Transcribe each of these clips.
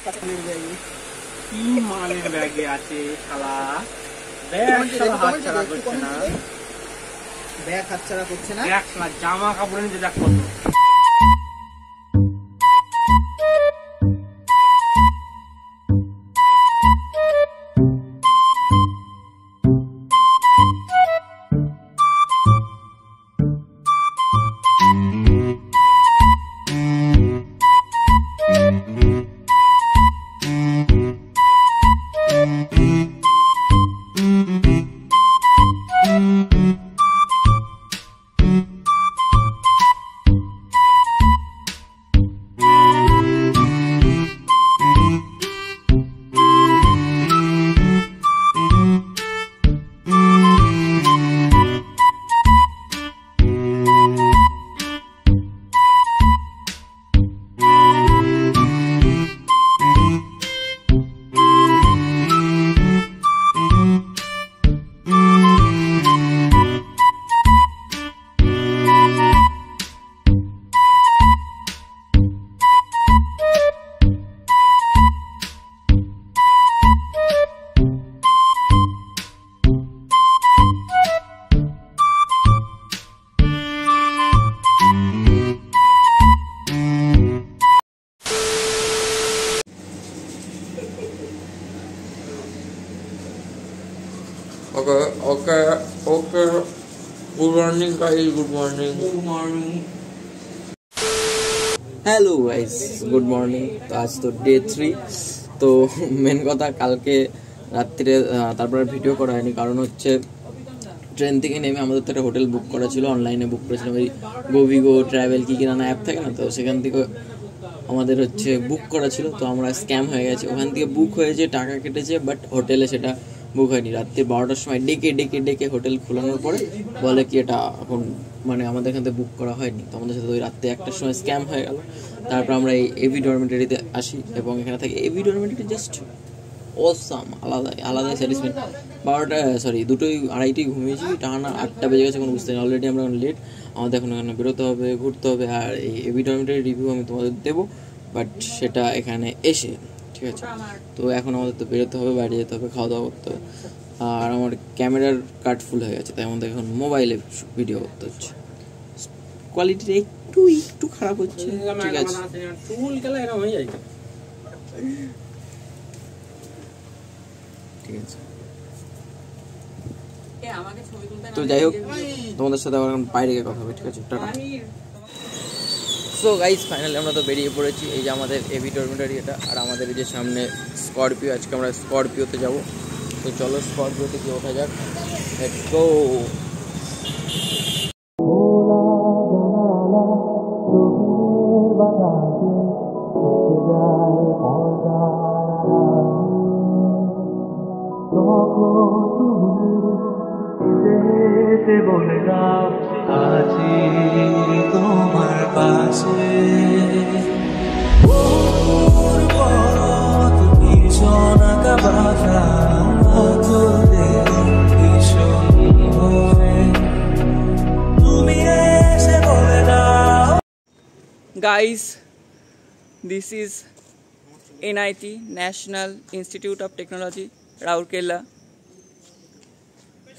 কি মানের ব্যাগে আছে শালা, ব্যাগ শালা হাতছাড়া করছে না, ব্যাগ হাতছাড়া করছে না, ব্যাগ শালা জামা কাপড় নিতে দেখ কত। Okay. Good morning, guys. Good morning. Hello guys, good morning. তো আজ তো ডে 3। তো মেন কথা, কালকে রাত্রে তারপরে ভিডিও করা হয়নি, কারণ হচ্ছে ট্রেন থেকে নেমে আমাদের তো একটা হোটেল বুক করা ছিল, অনলাইনে বুক করেছিলাম, ওই গোভিগো ট্রাভেল কি নানা অ্যাপ থাকে না, তো সেখান থেকে আমাদের হচ্ছে বুক করা ছিল। তো আমরা স্ক্যাম হয়ে গেছে, ওখান থেকে বুক হয়েছে, টাকা কেটেছে, বাট হোটেলে সেটা বুক হয়নি। রাত্রি 12টার সময় ডেকে হোটেল খোলানোর পরে বলে কি এটা এখন মানে আমাদের এখান থেকে বুক করা হয়নি। তো আমাদের সাথে ওই রাত্রে 1টার সময় স্ক্যাম হয়ে গেল। তারপর আমরা এই এভি ডরমেটারিতে আসি এবং এখানে থাকি। এভি ডরমেটারি জাস্ট অসাম, আলাদাই স্যাটিসফাইড। 2টোই 2:30 ঘুমিয়েছি, টানা 8টা বেজে গেছে, কোনো বুঝতে পারি। অলরেডি আমরা লেট, আমাদের এখন এখানে বেরোতে হবে, ঘুরতে হবে। আর এই এভি ডরমেটারি রিভিউ আমি তোমাদের দেবো, বাট সেটা এখানে এসে, ঠিক আছে? তো এখন আমাদের তো বেরোতে হবে, বাইরে যেতে হবে, খাওয়া দাওয়া করতে হবে। আর আমার ক্যামেরার কার্ড ফুল হয়ে গেছে, তাই আমাদের এখন মোবাইলে ভিডিও করতে হচ্ছে। কোয়ালিটিটা একটু খারাপ হচ্ছে, ঠিক আছে? ঠিক আছে, তো যাই হোক, তোমাদের সাথে আবার এখন বাইরে গিয়ে কথা হবে, ঠিক আছে? টাটা। সো গাইস, ফাইনালি আমরা তো বেরিয়ে পড়েছি। এই যে আমাদের এভি ডরমেটারি এটা, আর আমাদের এই যে সামনে স্করপিও। আজকে আমরা স্করপিওতে যাব। তো চলো স্করপিওতে গিয়ে ওঠা যাক, লেটস গো। বলে দাও আজি তোমার পাশে তুমি সোনাকা বাসা তুমি এসে বলে দাও। Guys, this is NIT, National Institute of Technology, Rourkela.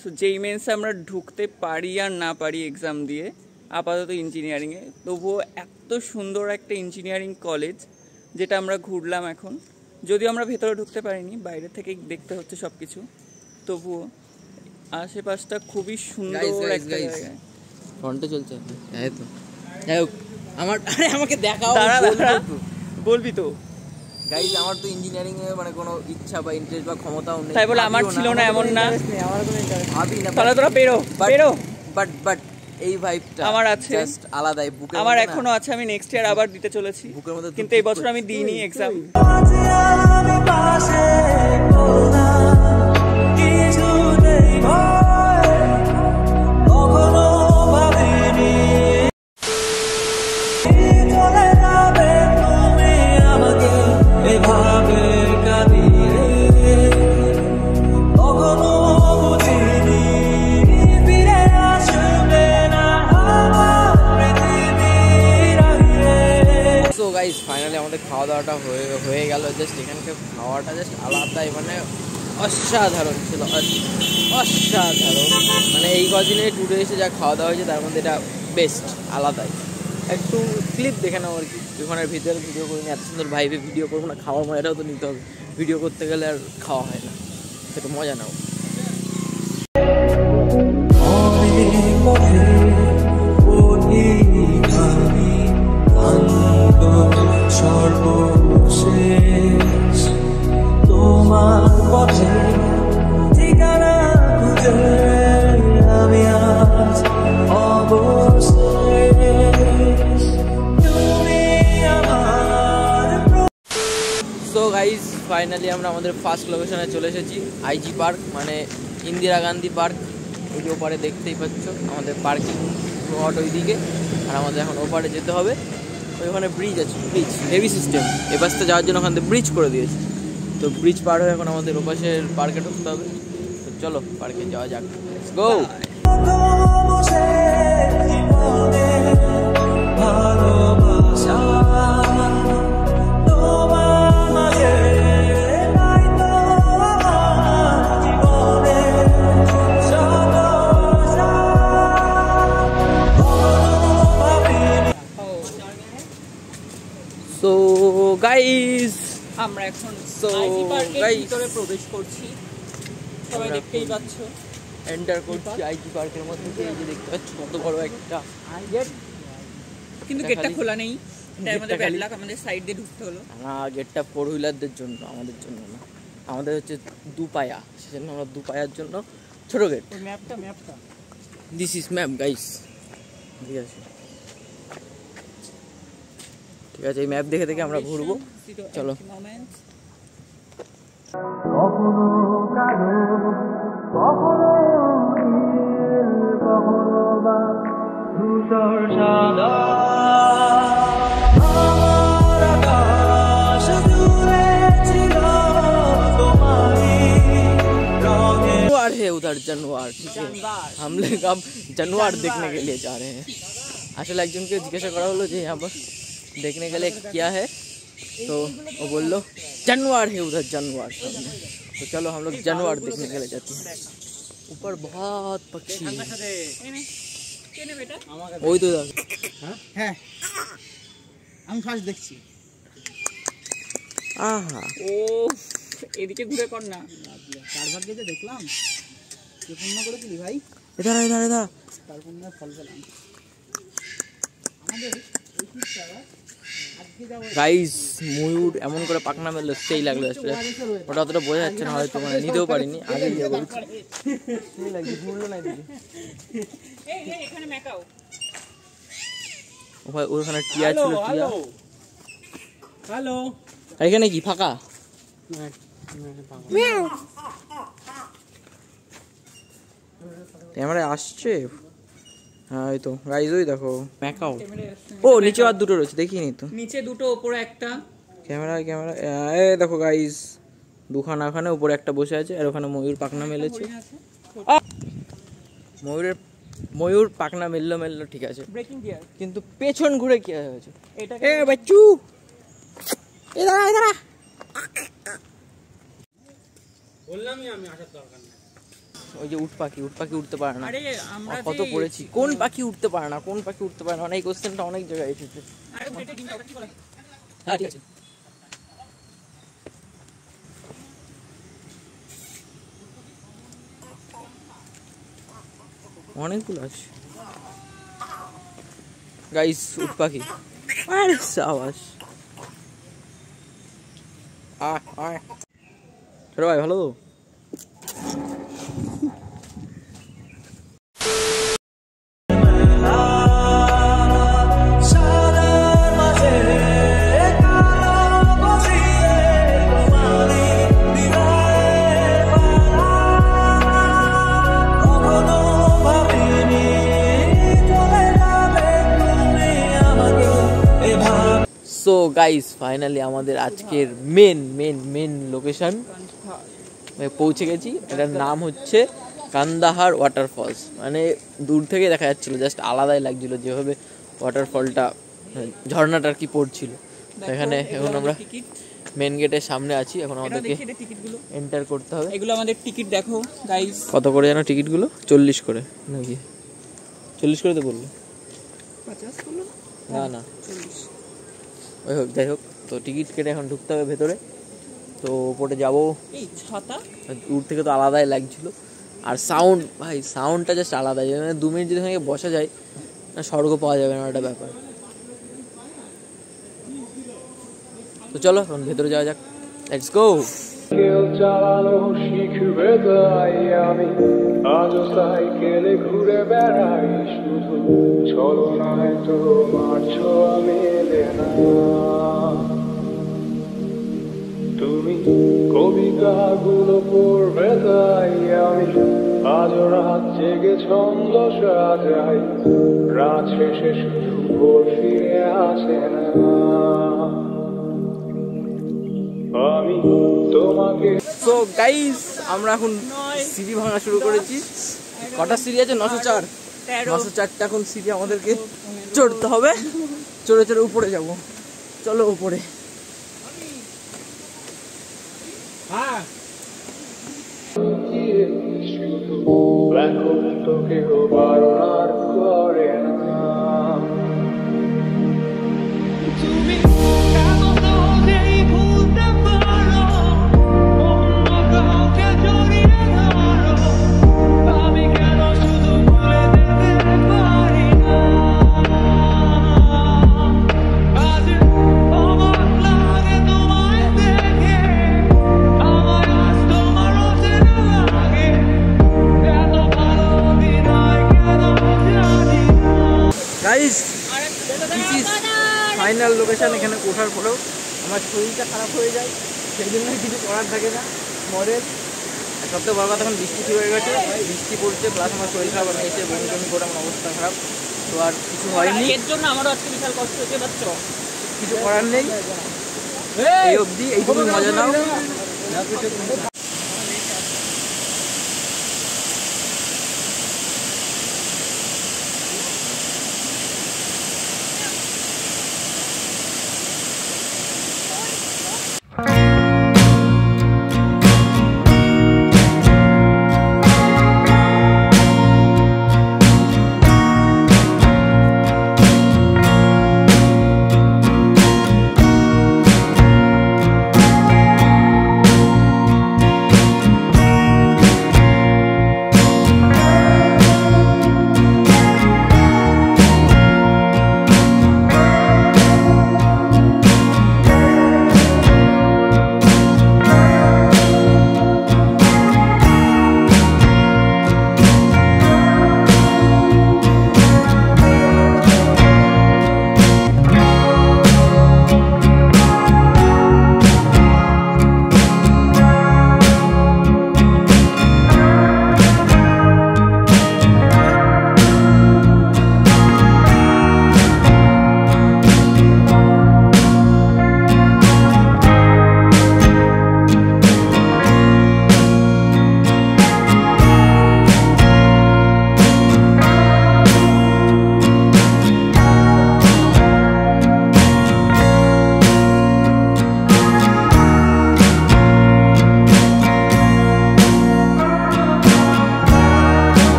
So যেই মেন্সে আমরা ঢুকতে পারি আর না পারি এক্সাম দিয়ে, আপাতত ইঞ্জিনিয়ারিংয়ে, তবুও এত সুন্দর একটা ইঞ্জিনিয়ারিং কলেজ যেটা আমরা ঘুরলাম এখন। যদিও আমরা ভেতরে ঢুকতে পারিনি, বাইরে থেকে দেখতে হচ্ছে সব কিছু, তবুও আশেপাশটা খুবই সুন্দর একটা জায়গায়। ফ্রন্টে চলছে, হ্যাঁ। তো যাই হোক, আমাকে দেখাও, বলবি তো। গাইজ, আমার তো ইঞ্জিনিয়ারিং এ মানে কোনো ইচ্ছা বা ইন্টারেস্ট বা ক্ষমতাও নেই। তাই বলে আমার ছিল না এমন না, ভাবি না। তাহলে তোরা বেরো। বাট এই ভাইবটা আমার আছে, জাস্ট আলাদাই। বুকের আমার এখনো আছে, আমি নেক্সট ইয়ার আবার দিতে চলেছি, কিন্তু এই বছর আমি দিইনি এক্সাম। ফাইনালি আমাদের খাওয়া দাওয়াটা দাওয়াটা হয়ে গেল। জাস্ট এখানকার খাওয়াটা জাস্ট আলাদাই, মানে অসাধারণ ছিল, অসাধারণ। মানে এই কদিনে ট্যুরে এসে যা খাওয়া দাওয়া হয়েছে তার মধ্যে এটা বেস্ট, আলাদাই। একটু ক্লিপ দেখে নাও আর কি, ওখানের ভিতরে ভিডিও করিনি, এত সুন্দর ভাইবে ভিডিও করবো না, খাওয়ার মজাটাও তো নিতে হবে। ভিডিও করতে গেলে আর খাওয়া হয় না, একটু মজা নাও। সর্বশেষ তোমার পথে ঠিকানা খুঁজে আমি আজ অবশেষ তুমি আমার। সো গাইজ ফাইনালি আমরা আমাদের ফার্স্ট লোকেশনে চলে এসেছি, আইজি পার্ক, মানে ইন্দিরা গান্ধী পার্ক। ওই যে ওপারে দেখতেই পাচ্ছ আমাদের পার্কিং স্পট ওই দিকে, আর আমাদের এখন ওপারে যেতে হবে। ওইখানে ব্রিজ আছে, ব্রিজ হেভি সিস্টেম, এ পাশে যাওয়ার জন্য ওখান থেকে ব্রিজ করে দিয়েছে। তো ব্রিজ পার হয়ে এখন আমাদের ওপাশের পার্কে ঢুকতে হবে। তো চলো পার্কে যাওয়া যাক, লেটস গো। ভালোবাসা তোমার মাঝে নাই তো আমার জীবনে সমস্যা। সো গাইজ আমরা এখন So, আইজি পার্কের guys, ভিতরে প্রবেশ করছি, সবাই দেখতেই পাচ্ছ। এন্টার করছি আইজি পার্কের মধ্যে। এই যে দেখতে পাচ্ছ কত বড় একটা গেট, কিন্তু এটা গেটটা খালি- খোলা নেই, এটা আমাদের গেটটা ব্যাড খালি- লাক, আমাদের সাইড দিয়ে ঢুকতে হলো। না, গেটটা ফোর হুইলারদের জন্য, আমাদের জন্য না। আমাদের হচ্ছে দুপায়া, সেজন্য আমরা দুপায়ার জন্য ছোট গেট। ম্যাপটা দিস ইজ ম্যাপ গাইস, ঠিক আছে ঠিক আছে, এই ম্যাপ দেখে দেখে আমরা ঘুরবো। চলো। কখনো কালো কখনো নীল কখনো বা ধূসর সাদা আমার আকাশ জুড়ে ছিল তোমারই রঙে। जानवर है उधर, जानवर, ठीक है, हम लोग अब जानवर देखने के लिए जा रहे हैं। আসলে একজনকে জিজ্ঞাসা করা হলো যে यहाँ पर देखने के लिए क्या है, तो वो बोल लो जानवर है उधर, जानवर सामने। तो चलो हम लोग जानवर देखने के लिए जाते हैं। ऊपर बहुत पक्षी है, ওই তো দেখ। হ্যাঁ আমি ফার্স্ট দেখছি। আহা, ও এদিকে ঘুরে কর না, চার ভাগ্যে যে দেখলাম, কি পূর্ণ করেছিলি ভাই, इधर इधर इधर। তার পুণ্যের ফল পেলাম। আমাদের এই পিকচার আজকে যাবো গাইস, ময়ূর এমন করে পাখনা মেললো সেই লাগলো আসলে, ওটা অতটা বোঝা যাচ্ছে না, হয়তো মানে নিতেও পারিনি, আগে গিয়ে বলছি সেই লাগছে, ঘুরলো না দিদি। এই এখানে মেকাও। ওখানে টিয়া ছিল, টিয়া। হ্যালো আর এখানে কি ফাঁকা? ক্যামেরায় আসছে, হ্যাঁ ওই তো গাইজ, ওই দেখো ম্যাকাও। ও নিচে আর দুটো রয়েছে, দেখিনি তো। নিচে দুটো, উপরে একটা। ক্যামেরা এ দেখো গাইজ, দুখানা ওখানে, উপরে একটা বসে আছে, আর ওখানে ময়ূর পাখনা মেলেছে। ময়ূর পাখনা মেললো, ঠিক আছে, ব্রেকিং গিয়ার। কিন্তু পেছন ঘুরে কি হয়েছে? এটা এ বাচ্চু, এ দাঁড়া। বললামই আমি আসার দরকার নেই। ওই যে উট পাখি উঠতে পারে না। আরে আমরা কত পড়েছি, কোন পাখি উঠতে পারে না, কোন পাখি উঠতে পারে না, মানে এই কোশ্চেনটা অনেক জায়গায় এসেছে। আরে এটা ডিমটা কি বলে? হ্যাঁ ঠিক আছে। অনেকগুলো আছে গাইস, উট পাখি। আরে সাবাস, আয় ছোট ভাই, ভালো তো? সাদার মাঝে কালো বসিয়ে তোমারই হৃদয়ে পালা। কখনো ভাবিনি চলে যাবে তুমি আমাকে এভাবে। সো গাইস ফাইনালি আমাদের আজকের মেন লোকেশন পৌঁছে গেছি। এটার নাম হচ্ছে কান্দাহার ওয়াটারফলস। মানে দূর থেকে দেখা যাচ্ছিল, জাস্ট আলাদাই লাগছিল যেভাবে ওয়াটারফলটা, ঝর্ণাটা আর কি পড়ছিল। এখানে এখন আমরা মেন গেটের সামনে আছি, এখন আমাদেরকে টিকিটগুলো এন্টার করতে হবে। এগুলো আমাদের টিকিট, দেখো গাইস। কত করে জানো টিকিটগুলো? 40 করে নাকি? 40 করে তো বললো। 50 করলো না না 40। ওই হোক, যাই হোক, তো টিকিট কেটে এখন ঢুকতে হবে ভেতরে। তো ওপরে যাবো, এই ছাতা দূর থেকে তো আলাদাই লাগছিল। আর সাউন্ড, ভাই সাউন্ডটা জাস্ট আলাদাই, মানে 2 মিনিট যদি এখানে বসা যায় না, স্বর্গ পাওয়া যাবে না, একটা ব্যাপার। তো চলো এখন ভেতরে যাওয়া যাক, লেটস গো। সাইকেল চালানো শিখবে তাই আমি আজও সাইকেলে ঘুরে বেড়াই, শুধু ছলনায় তোমার ছোঁয়া মেলে না। তুমি কবিতাগুলো পড়বে তাই আমি আজও রাত জেগে ছন্দ সাজাই, রাত শেষে শুধু ভোর ফিরে আসে না। আমি তোমাকে সো গাইস, আমরা এখন সিঁড়ি ভাঙা শুরু করেছি। কটা সিঁড়ি আছে? 904। 904টা এখন সিঁড়ি আমাদেরকে চড়তে হবে। চড়ে চড়ে উপরে যাব। চলো উপরে। শুধু এখন তো কেউ বারণ আর করে না। তুমি কেন সহজেই ভুলতে পারো, অন্য কাউকে জড়িয়ে ধরো, আমি কেন শুধু ভুলে যেতে পারি না। আজ অবাক লাগে তোমায় দেখে, আমায় আজ তোমার অচেনা লাগে, এত ভালো অভিনয় কেন জানি না। Guys, this is final location. এখানে ওঠার পরেও আমার শরীরটা খারাপ হয়ে যায়, সেই জন্য কিছু করার থাকে না মডেল। সবথেকে বড় কথা, এখন বৃষ্টি শুরু হয়ে গেছে, বৃষ্টি পড়ছে, প্লাস আমার শরীর খারাপ, আমি এসে বমি টমি করে আমার অবস্থা খারাপ। তো আর কিছু হয়নি, এর জন্য আমারও আজকে বিশাল কষ্ট হচ্ছে, বাচ্চ কিছু করার নেই। এই অবধি এইটুকু মজা নাও।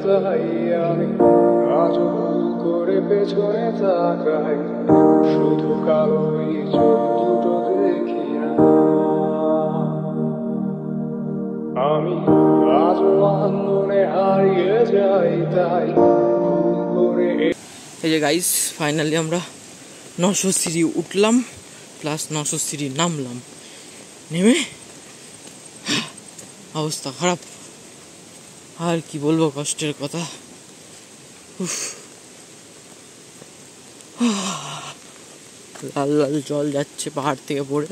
তাই আমি আজও ভুল করে পেছনে তাকাই, শুধু কালোই চোখ দুটো দেখি না। আমি আজও আন্দোলনে হারিয়ে যাই, তাই ভুল করে। এই যে গাইস, ফাইনালি আমরা 900 সিঁড়ি উঠলাম, প্লাস 900 সিঁড়ি নামলাম। নেমে অবস্থা খারাপ, আর কি বলবো, কষ্টের কথা। লাল লাল জল যাচ্ছে পাহাড় থেকে পড়ে।